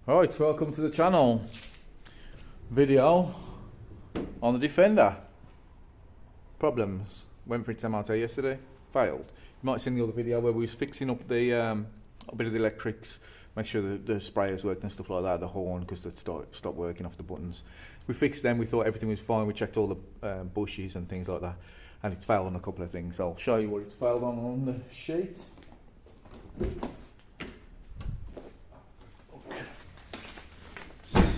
Right, welcome to the channel. Video on the Defender. Problems. Went for its MOT yesterday, failed. You might have seen the other video where we was fixing up the a bit of the electrics, make sure the sprayers worked and stuff like that, the horn, because they stopped working off the buttons. We fixed them, we thought everything was fine, we checked all the bushes and things like that, and it's failed on a couple of things. So I'll show you what it's failed on the sheet.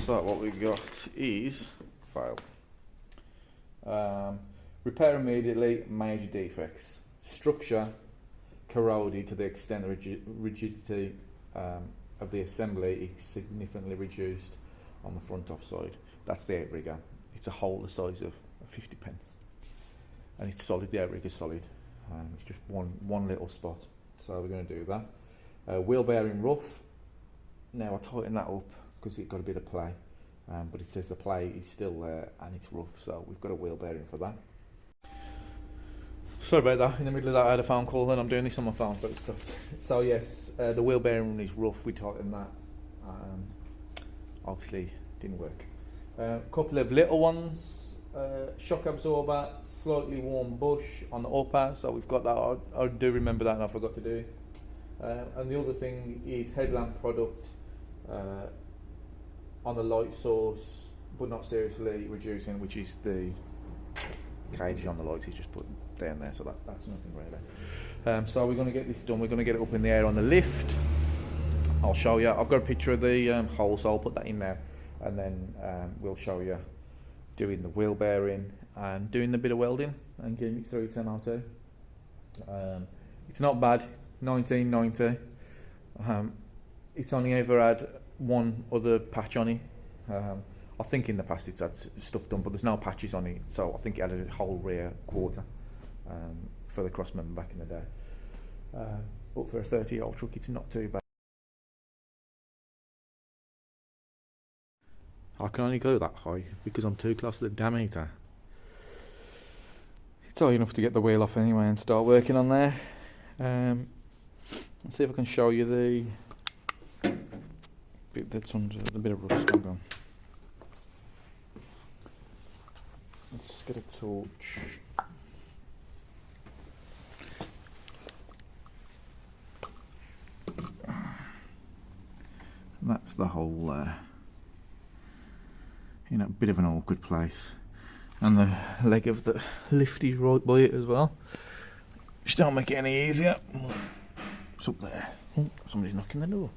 So what we got is failed. Repair immediately, major defects. Structure corroded to the extent the rigidity of the assembly is significantly reduced on the front off side. That's the outrigger. It's a hole the size of 50p. And it's solid, the outrigger is solid. It's just one little spot. So we're going to do that. Wheel bearing rough. Now I tighten that up because it got a bit of play, but it says the play is still there and it's rough, so we've got a wheel bearing for that. Sorry about that, in the middle of that I had a phone call and I'm doing this on my phone, but it stopped. So yes, the wheel bearing is rough, we tightened that, obviously didn't work. A couple of little ones, shock absorber, slightly worn bush on the upper, so we've got that. I do remember that and I forgot to do it. And the other thing is headlamp product on the light source, but not seriously reducing, which is the cage on the lights is just put down there, so that's nothing really. So we're going to get this done, we're going to get it up in the air on the lift. I'll show you, I've got a picture of the hole, so I'll put that in there, and then we'll show you doing the wheel bearing and doing a bit of welding and getting it through its MOT. It's not bad, 1990. It's only ever had one other patch on it. I think in the past it's had stuff done, but there's no patches on it, so I think it had a whole rear quarter for the cross member back in the day. But for a 30-year-old truck it's not too bad. I can only go that high because I'm too close to the diameter. It's high enough to get the wheel off anyway and start working on there. Let's see if I can show you the bit that's under the bit of rust on. Let's get a torch. That's the hole there. In a bit of an awkward place. And the leg of the lift is right by it as well. Which don't make it any easier. It's up there. Oh, somebody's knocking the door.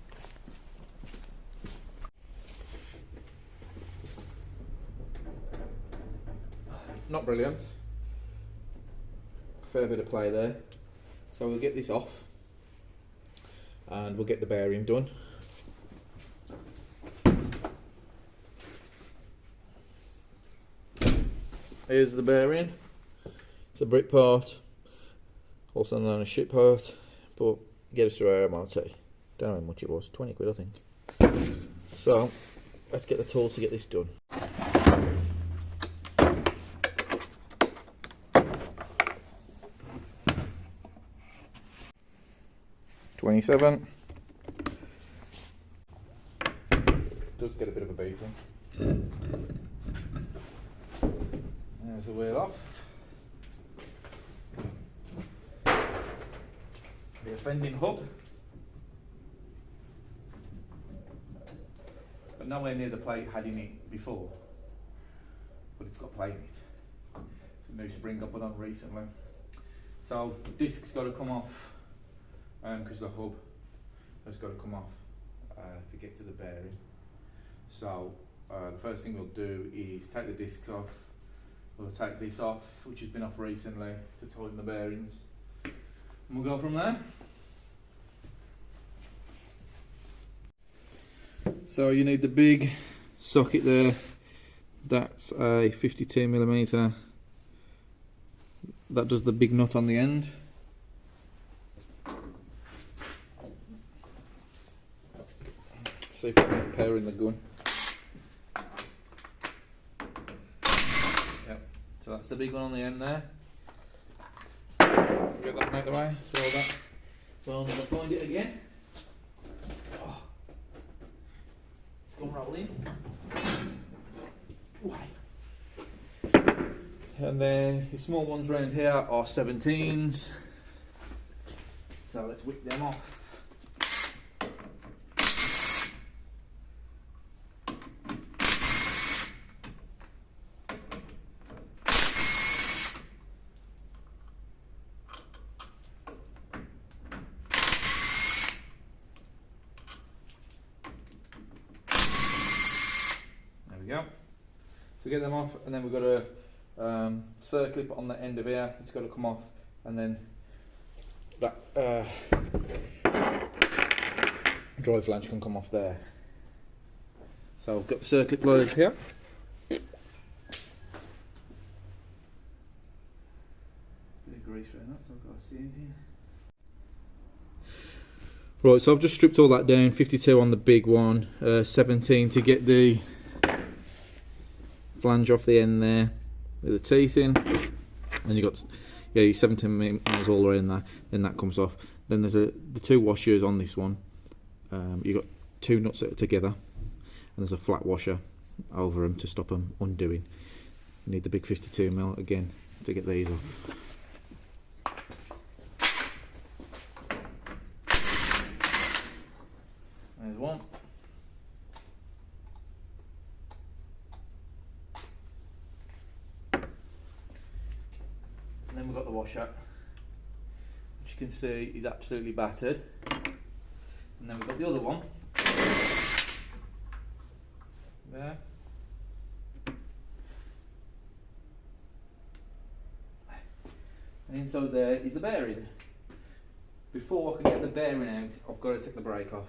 Not brilliant. Fair bit of play there. So we'll get this off and we'll get the bearing done. Here's the bearing. It's a brick part, also known as ship part, but get us through our MOT. Don't know how much it was, 20 quid I think. So let's get the tools to get this done. $27. Does get a bit of a beating. There's the wheel off. The offending hub. But nowhere near the plate had in it before. But it's got plate in it. It's a new spring I put on recently. So the disc's got to come off because the hub has got to come off to get to the bearing. So the first thing we'll do is take the discs off. We'll take this off, which has been off recently, to tighten the bearings. And we'll go from there. So you need the big socket there. That's a 52mm. That does the big nut on the end. See if we can have power in the gun. So that's the big one on the end there. Get that out of the way, throw that. Well, I'm going to find it again. Oh. Let's go rolling. And then the small ones around here are 17s. So let's whip them off. There we go. So get them off, and then we've got a circlip on the end of here. It's got to come off, and then that drive flange can come off there. So I've got the circlip pliers here. Bit of grease around that, so I've got to see anything. Right, so I've just stripped all that down. 52 on the big one, 17 to get the flange off the end there with the teeth in, and you got your 17 mils all around there. Then that comes off. Then there's the two washers on this one. You got two nuts that are together, and there's a flat washer over them to stop them undoing. You need the big 52 mil again to get these off. There's one. And then we've got the washer, which you can see is absolutely battered. And then we've got the other one there. And inside there is the bearing. Before I can get the bearing out, I've got to take the brake off.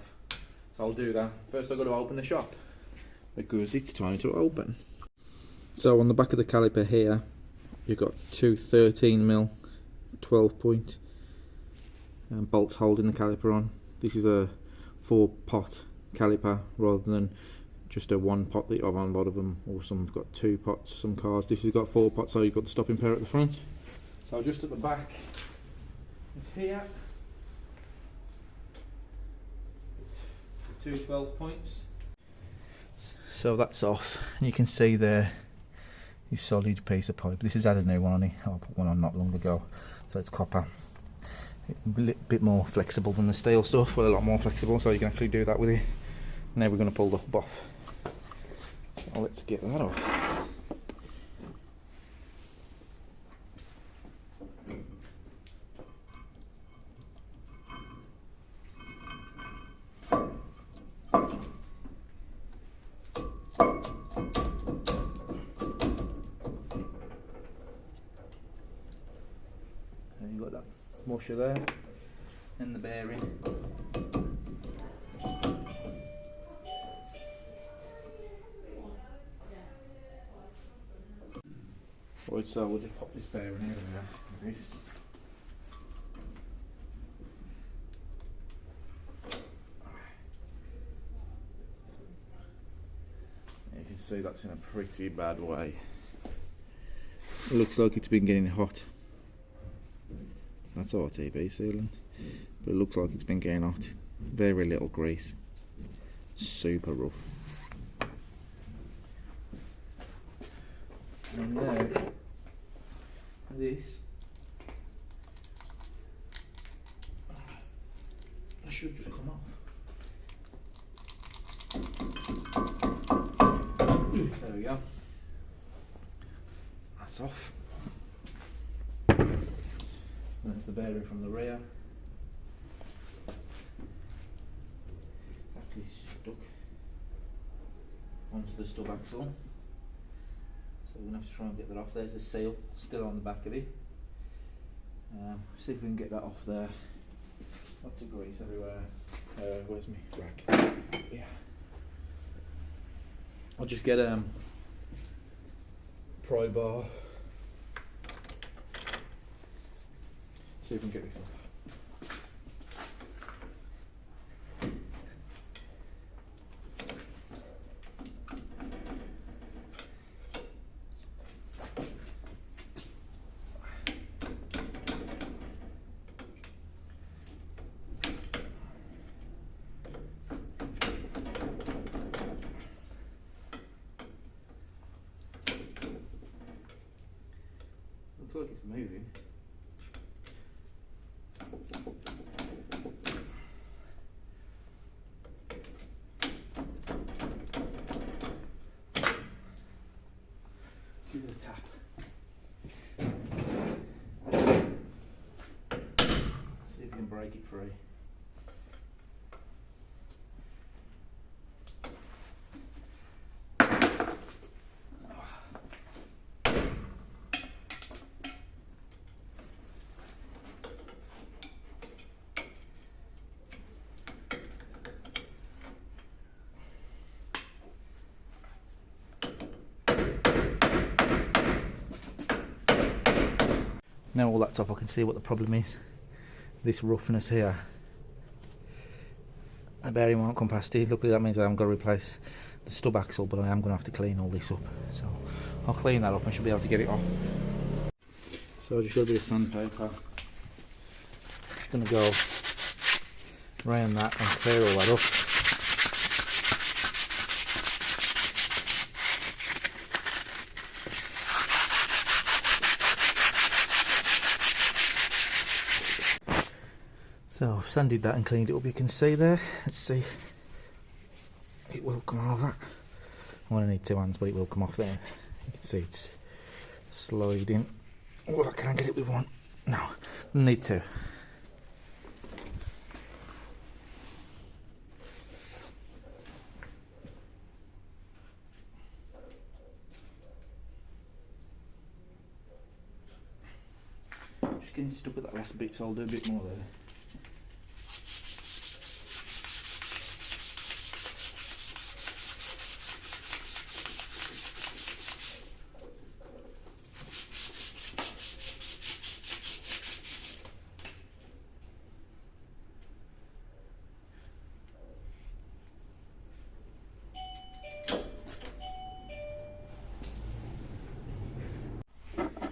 So I'll do that. First I've got to open the shop, because it's time to open. So on the back of the caliper here, you've got two 13 mil 12 point bolts holding the caliper on. This is a 4-pot caliper rather than just a 1-pot that you have on a lot of them, or some have got 2 pots, some cars. This has got 4 pots, so you've got the stopping pair at the front. So just at the back here, two 12 points. So that's off, and you can see there is solid piece of pipe. This has had a new one on it. I put one on not long ago, so it's copper. A bit more flexible than the steel stuff, well, a lot more flexible, so you can actually do that with it. Now we're going to pull the hub off. So let's get that off. And you've got that washer there, and the bearing. Right, so we'll just pop this bearing in there with this. You can see that's in a pretty bad way. It looks like it's been getting hot. That's RTV sealant, but it looks like it's been getting hot. Very little grease. Super rough. And now, this should just come off. There we go. That's off. And that's the bearing from the rear. It's actually stuck onto the stub axle. So we're going to have to try and get that off. There's the seal still on the back of it. See if we can get that off there. Lots of grease everywhere. Where's my rack? Yeah. I'll just get pry bar. See if we can get this off. moving. Give it a tap. See if we can break it free. Now all that's off, I can see what the problem is. This roughness here. The bearing won't come past it. Luckily that means I haven't got to replace the stub axle, but I am going to have to clean all this up. So I'll clean that up and should be able to get it off. So I just got a bit of sandpaper. Just going to go around that and clear all that up. So I've sanded that and cleaned it up, you can see there. Let's see if it will come off that. I'm going to need two hands, but it will come off there. You can see it's sliding. Well, can I get it with one? No, I need two. Just getting stuck with that last bit, so I'll do a bit more there.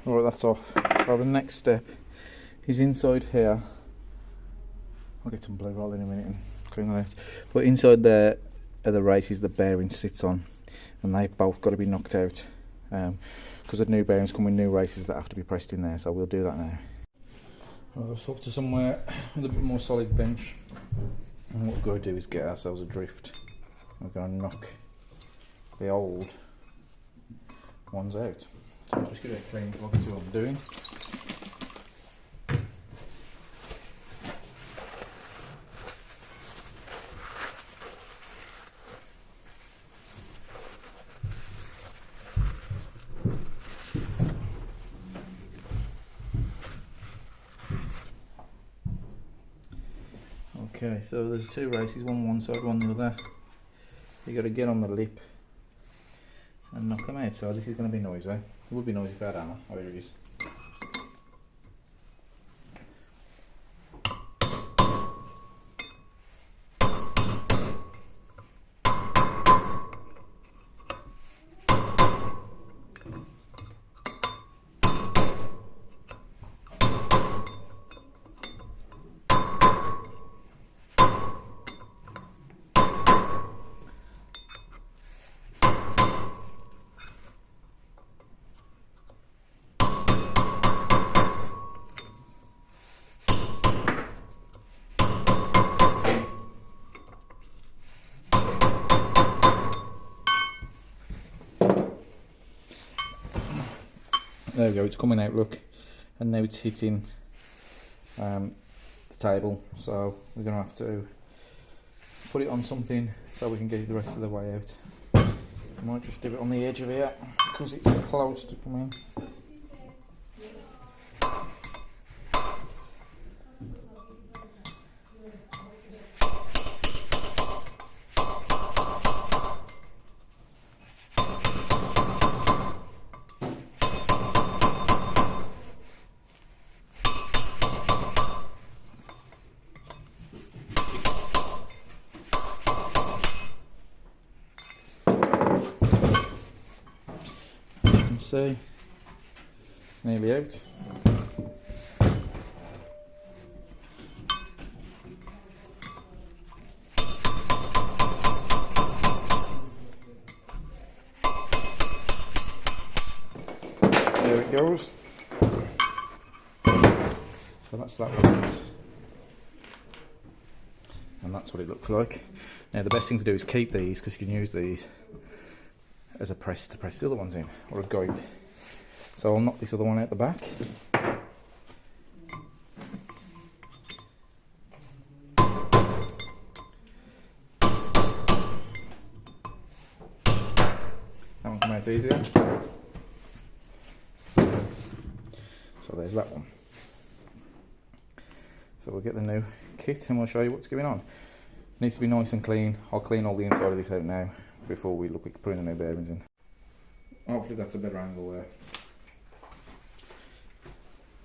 Alright, that's off. So the next step is inside here. I'll get some blue roll in a minute and clean that out. But inside there are the races the bearing sits on, and they've both got to be knocked out because the new bearings come with new races that have to be pressed in there, so we'll do that now. I'll swap to somewhere with a bit more solid bench, and what we've got to do is get ourselves a drift. We're going to knock the old ones out. So I'll just give it a clean so I can see what I'm doing. Okay, so there's two races, one side, one the other. You got to get on the lip and knock them out. So this is going to be noisy. It would be noisy if I had hammer. Oh, here it is. There we go, it's coming out, look, and now it's hitting the table, so we're going to have to put it on something so we can get it the rest of the way out. I might just do it on the edge of here because it's close to coming. See, nearly out. There it goes. So that's that one. And that's what it looks like. Now the best thing to do is keep these, because you can use these as a press to press the other ones in, or a guide. So I'll knock this other one out the back. That one come out easier. So there's that one. So we'll get the new kit and we'll show you what's going on. Needs to be nice and clean. I'll clean all the inside of this out now before we look at putting the new bearings in. Hopefully that's a better angle there.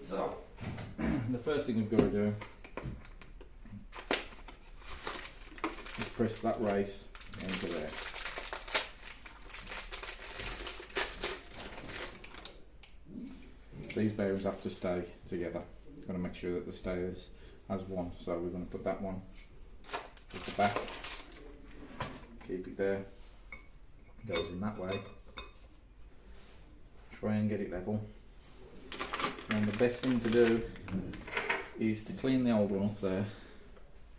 So the first thing we've got to do is press that race into there. These bearings have to stay together. Got to make sure that they stay as one. So we're going to put that one at the back. Keep it there. Goes in that way. Try and get it level. And the best thing to do is to clean the old one up there.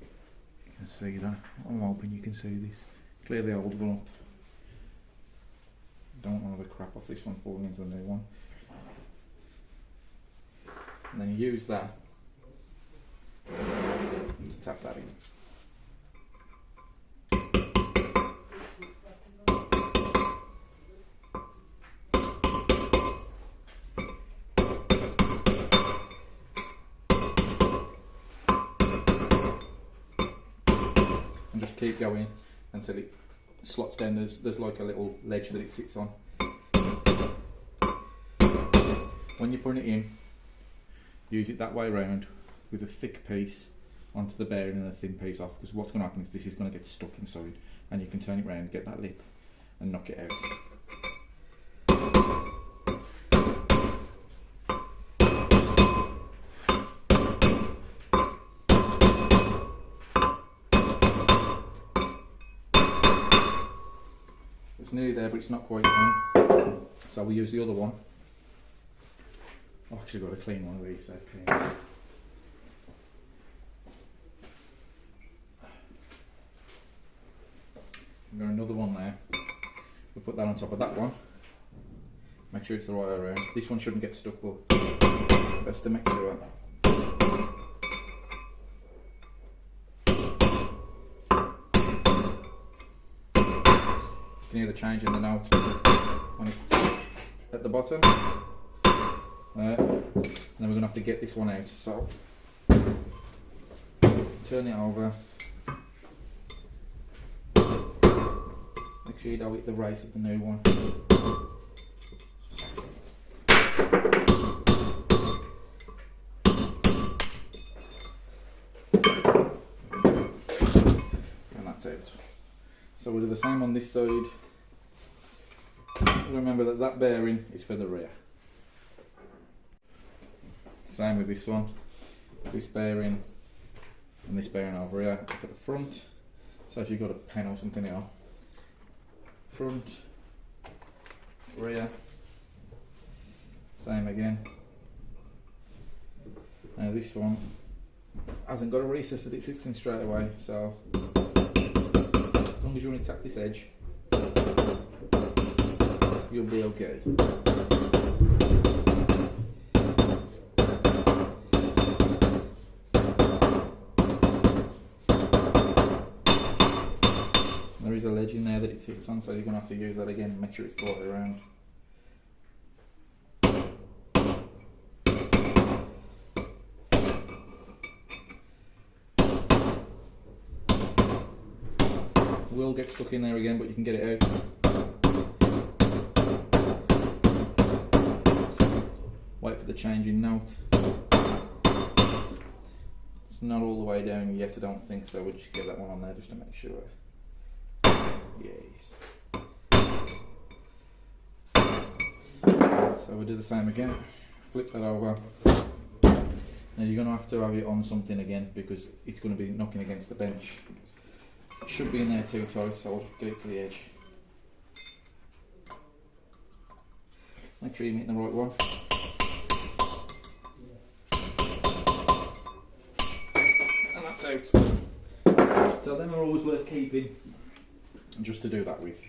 You can see that. I'm hoping you can see this. Clear the old one up. Don't want all the crap off this one falling into the new one. And then you use that to tap that in. And just keep going until it slots down. There's like a little ledge that it sits on. When you're putting it in, use it that way around with a thick piece onto the bearing and a thin piece off, because what's going to happen is this is going to get stuck inside, and you can turn it around, get that lip and knock it out. It's nearly there, but it's not quite done. So we use the other one. I've actually got to clean one of these. So clean. We've got another one there. We'll put that on top of that one. Make sure it's the right way around. This one shouldn't get stuck, but best to make sure. You can hear the change in the note when it's at the bottom. And then we're going to have to get this one out, so turn it over, make sure you don't hit the race of the new one. And that's out. So we'll do the same on this side. Remember that that bearing is for the rear. Same with this one, this bearing and this bearing over here up at the front. So if you've got a pen or something here, front, rear, same again. Now this one hasn't got a recess that it sits in straight away, so as long as you only tap this edge, you'll be okay. There is a ledge in there that it sits on, so you're going to have to use that again and make sure it's all the way around. It will get stuck in there again, but you can get it out. Wait for the change in note. It's not all the way down yet, I don't think, so we'll just get that one on there just to make sure. Yes. So we'll do the same again. Flip that over. Now you're going to have it on something again because it's going to be knocking against the bench. It should be in there too tight, so I'll get it to the edge. Make sure you're meeting the right one. nuts out. So them are always worth keeping, just to do that with.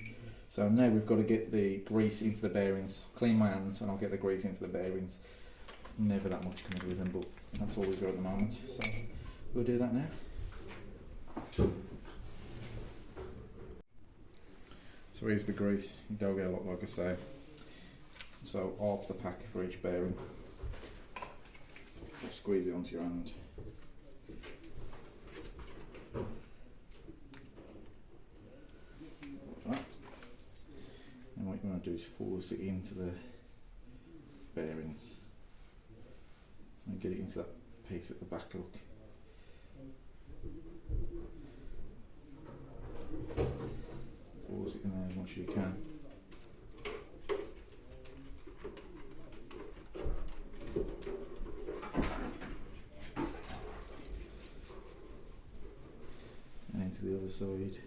So now we've got to get the grease into the bearings. Clean my hands and I'll get the grease into the bearings. Never that much coming with them, but that's all we've got at the moment. So we'll do that now. So here's the grease. You don't get a lot, like I say. So half the pack for each bearing. Just squeeze it onto your hand. Like that. And what you want to do is force it into the bearings. And get it into that piece at the back, look. Force it in there as much as you can. And into the other side.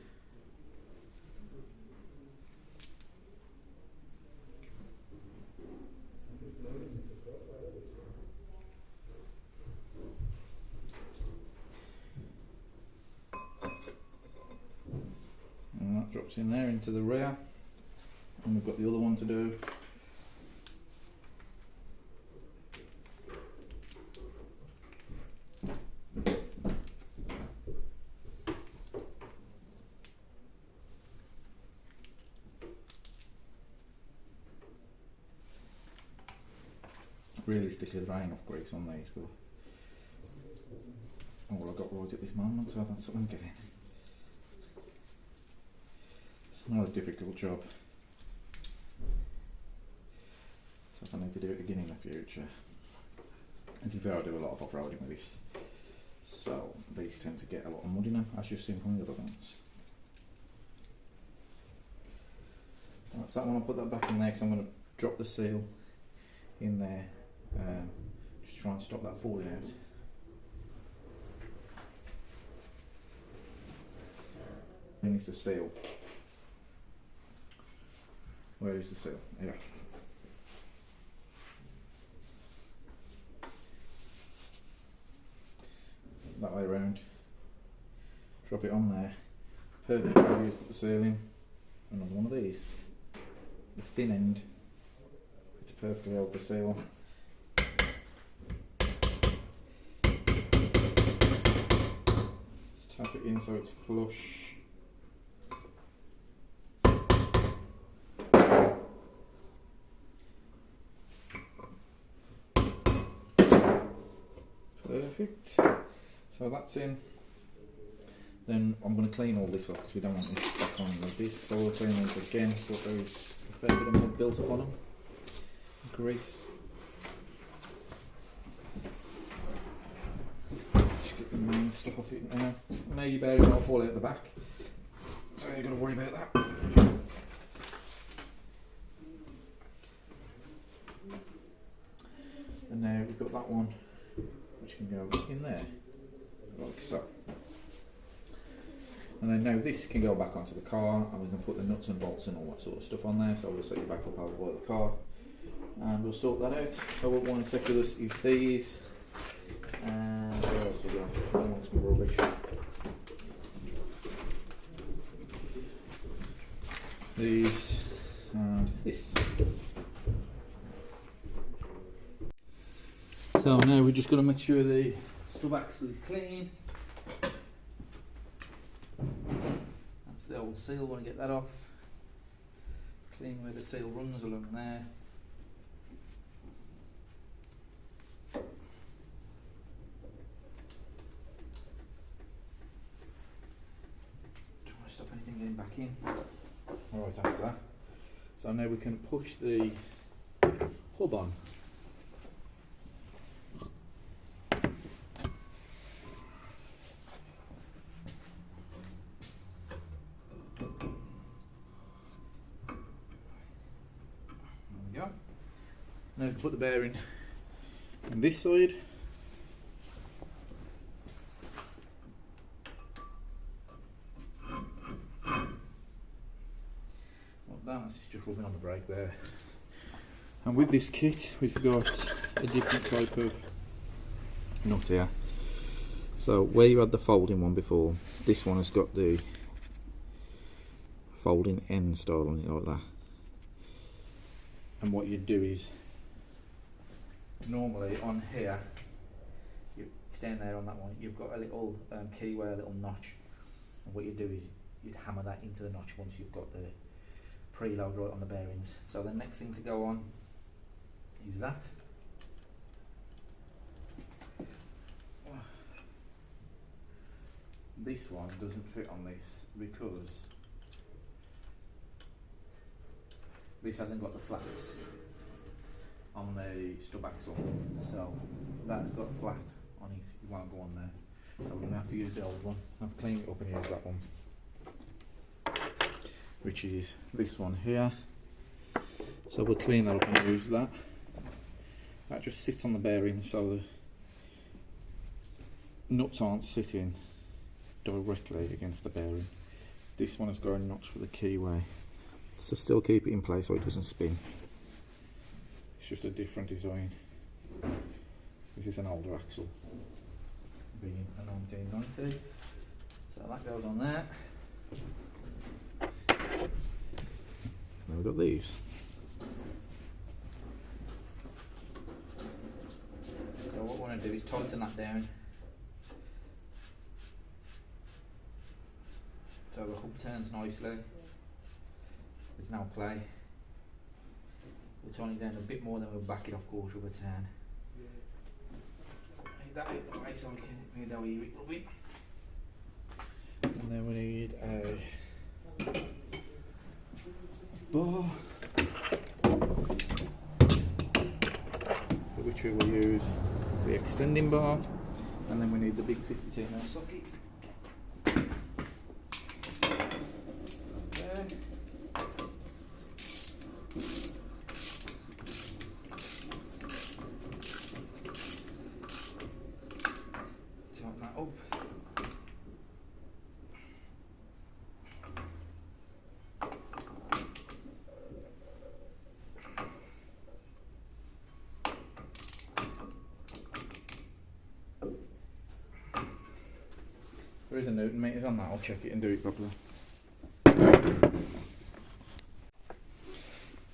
And that drops in there into the rear, and we've got the other one to do. Realistically, there ain't enough grease on these, but all I've got right at this moment, so that's what I'm getting. It's not a difficult job. So if I need to do it again in the future. And to be fair, I do a lot of off-roading with this. So these tend to get a lot of mud in them, as you've seen from the other ones. That's that one. I'll put that back in there because I'm going to drop the seal in there. Just try and stop that falling out. And it's the seal. Where is the seal? Here. That way around. Drop it on there. Perfect. Put the seal in. Another one of these. The thin end. It's perfectly held the seal. Just tap it in so it's flush. Perfect. So that's in. Then I'm going to clean all this off because we don't want this back on like this. So we'll clean these again, but there is a fair bit of mud built up on them. Grease. Just get the main stuff off it now. Now your bearing will fall out the back. So you've got to worry about that. And now we've got that one, which can go in there, like so. And then now this can go back onto the car, and we can put the nuts and bolts and all that sort of stuff on there. So we'll set you back up over by the car, and we'll sort that out. So what we want to take with us is these, and what else we got? I don't want some rubbish. These and this. So now we're just going to make sure the stub axle is clean. That's the old seal, want to get that off. Clean where the seal runs along there. Try to stop anything getting back in. Alright, that's that. So now we can push the hub on. Now put the bearing on this side. Like that, it's just rubbing on the brake there. And with this kit we've got a different type of nut here. So where you had the folding one before, this one has got the folding end style on it like that. And what you do is, normally on here, it's down there on that one, you've got a little keyway, a little notch, and what you do is you'd hammer that into the notch once you've got the preload right on the bearings. So the next thing to go on is that. This one doesn't fit on this because this hasn't got the flats on the stub axle, so that's got flat on it, it won't go on there, so we're going to have to use the old one. I've cleaned it up and used that one, which is this one here. So we'll clean that up and use that. That just sits on the bearing so the nuts aren't sitting directly against the bearing. This one has got a notch for the keyway to still keep it in place so it doesn't spin. It's just a different design. This is an older axle, being a 1990, so that goes on there. Then we've got these. So what we're going to do is tighten that down so the hub turns nicely. There's no play. We'll turn it down a bit more, then we'll back it off quarter of a turn. Need that out the way so we can move our ear a little bit. And then we need a bar, for which we will use the extending bar, and then we need the big 52mm socket. There is a Newton meters on that, I'll check it and do it properly.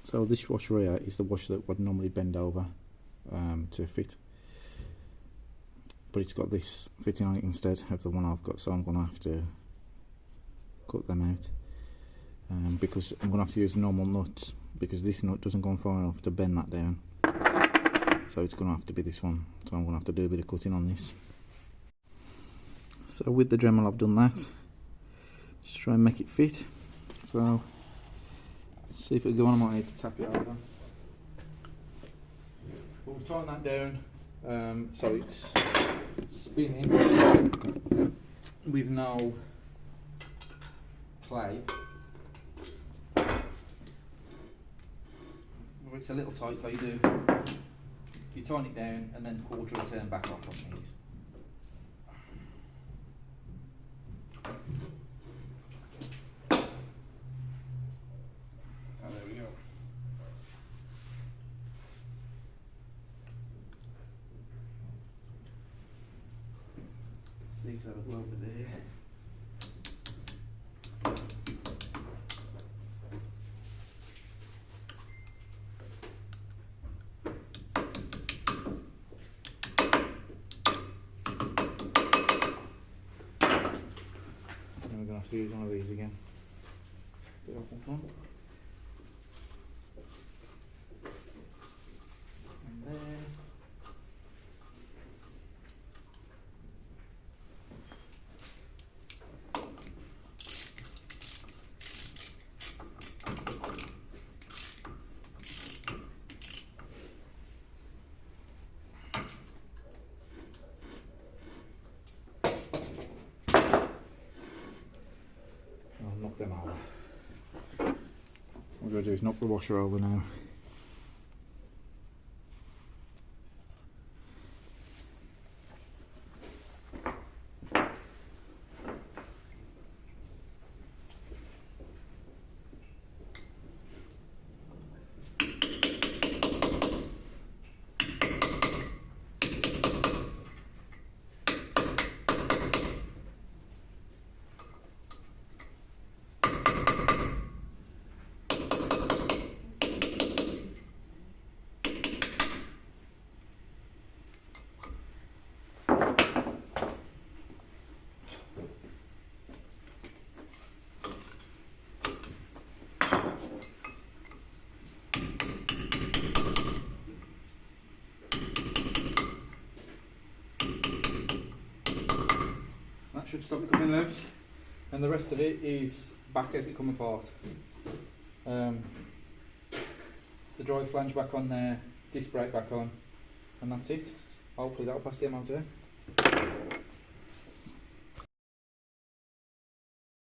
So this washer here is the washer that would normally bend over to fit, but it's got this fitting on it instead of the one I've got, so I'm going to have to cut them out because I'm going to have to use normal nuts because this nut doesn't go far enough to bend that down, so it's going to have to be this one, so I'm going to have to do a bit of cutting on this. So with the Dremel I've done that, just try and make it fit. So let's see if it'll go on. I might need to tap it over. But we've tightened that down so it's spinning with no play. It's a little tight, so you tighten it down and then quarter a turn back off on these. See if that'll go over there. And we're going to have to use one of these again. Bit off one. And there. Knock them over. What we're going to do is knock the washer over now. should stop it coming loose. And the rest of it is back as it come apart. The drive flange back on there, disc brake back on, and that's it. Hopefully that'll pass the MOT.